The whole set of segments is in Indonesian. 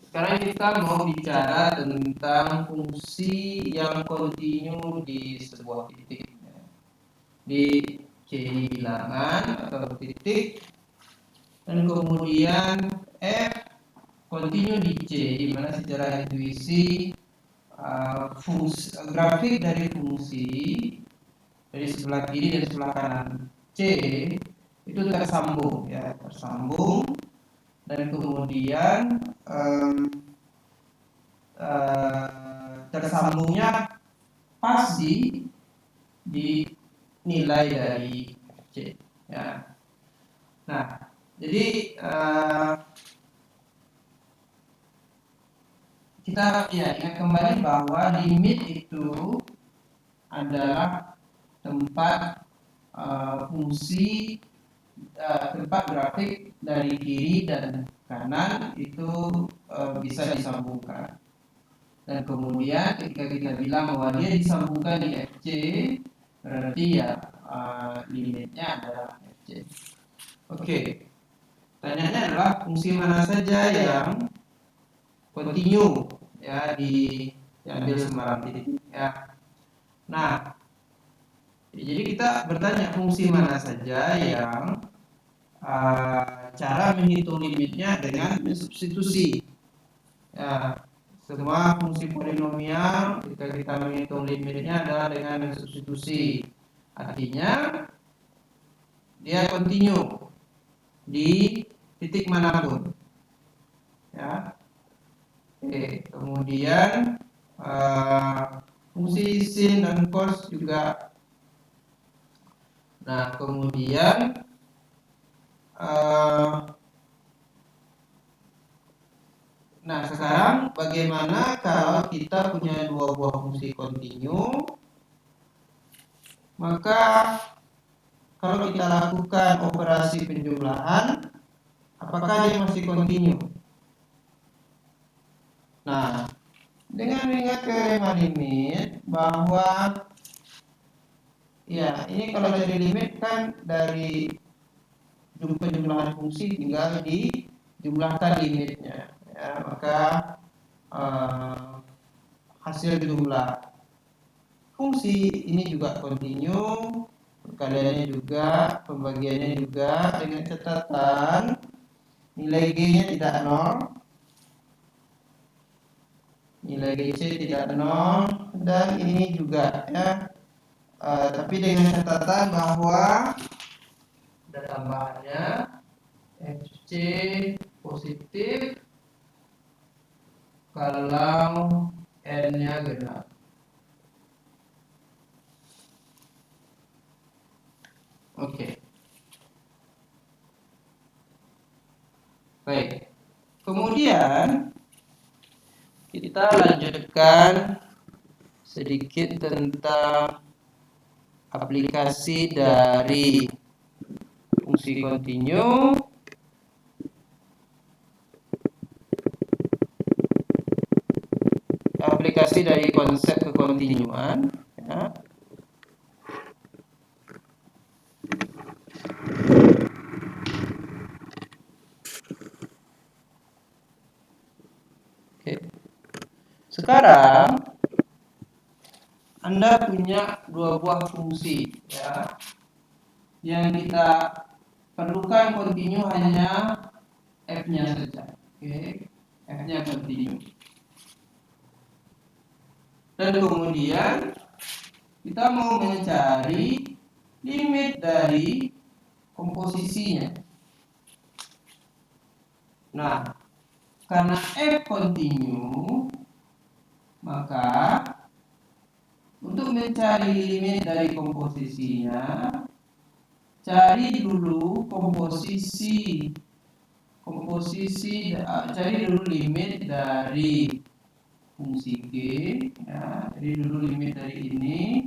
Sekarang kita mau bicara tentang fungsi yang kontinu di sebuah titik. Di C bilangan atau titik, dan kemudian F kontinu di C, di mana secara intuisi grafik dari fungsi dari sebelah kiri dan sebelah kanan C itu tersambung, ya, tersambung, dan kemudian tersambungnya pas di nilai dari C, ya. Nah, jadi kita ingat kembali bahwa limit itu adalah tempat fungsi, tempat grafik dari kiri dan kanan itu bisa disambungkan. Dan kemudian ketika kita bilang bahwa dia disambungkan di FC, berarti ya limitnya adalah FC. Oke. Pertanyaannya adalah fungsi mana saja yang kontinu, ya, diambil sembarang titik, ya. Nah, jadi kita bertanya fungsi mana saja yang cara menghitung limitnya dengan substitusi. Ya, semua fungsi polinomial ketika kita menghitung limitnya adalah dengan substitusi. Artinya dia kontinu di titik manapun, ya. Oke, kemudian fungsi sin dan cos juga. Nah, kemudian nah, sekarang bagaimana kalau kita punya dua buah fungsi kontinu? Maka kalau kita lakukan operasi penjumlahan, apakah dia masih kontinu? Nah, dengan mengingat teorema limit bahwa ya, ini kalau dari limit kan dari penjumlahan fungsi tinggal dijumlahkan limitnya, ya, maka hasil jumlah fungsi ini juga kontinu, perkaliannya juga, pembagiannya juga, dengan catatan nilai G-nya tidak 0, nilai GC tidak 0, dan ini juga, ya, tapi dengan catatan bahwa ada tambahannya FC positif kalau N-nya genap. Oke. Baik. Kemudian kita lanjutkan sedikit tentang aplikasi dari fungsi kontinu. Aplikasi dari konsep kekontinuan, ya. Oke. Sekarang Anda punya dua buah fungsi, ya. Yang kita perlukan kontinu hanya F-nya saja. Oke. F-nya kontinu. Dan kemudian kita mau mencari limit dari komposisinya. Nah, karena F kontinu, maka untuk mencari limit dari komposisinya, cari dulu cari dulu limit dari fungsi G, ya, cari dulu limit dari ini.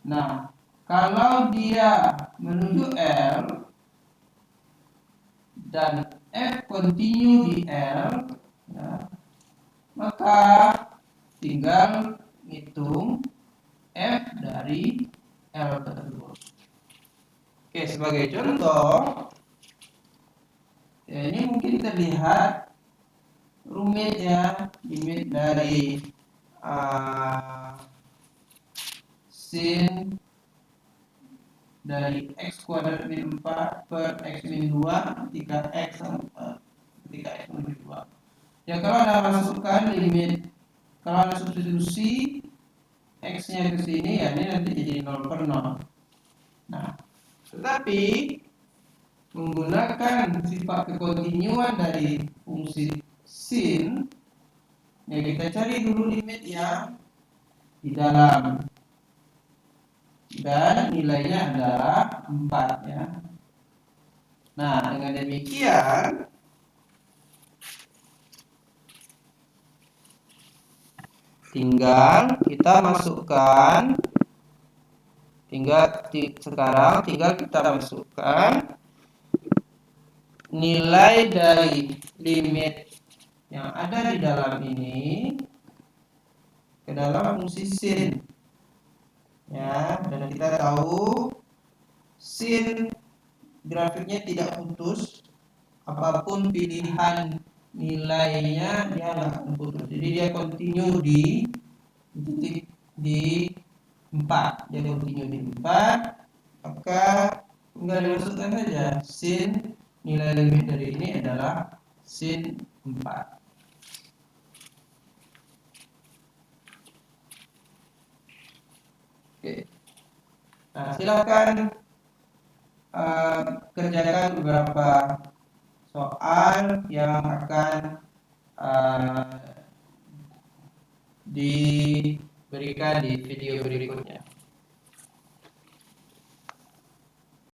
Nah, kalau dia menuju L dan F kontinu di L, ya, maka tinggal hitung F dari L tersebut. Oke, sebagai contoh, ya, ini mungkin terlihat rumit ya, limit dari sin dari x kuadrat min 4 per x min 2 ketika x min 2. Ya kalau Anda masukkan limit, kalau Anda substitusi x-nya ke sini, ya ini nanti jadi 0 per 0. Nah, tetapi menggunakan sifat kekontinuan dari fungsi sin, ya kita cari dulu limit yang di dalam, dan nilainya adalah 4 ya. Nah, dengan demikian tinggal kita masukkan, sekarang tinggal kita masukkan nilai dari limit yang ada di dalam ini ke dalam fungsi sin ya, dan kita tahu sin grafiknya tidak putus, apapun pilihan nilainya dia nggak akan putus, jadi dia continue di titik di 4, dia continue di 4, maka tinggal dimasukkan saja sin, nilai limit dari ini adalah sin 4. Oke. Nah, silakan kerjakan beberapa soal yang akan diberikan di video berikutnya.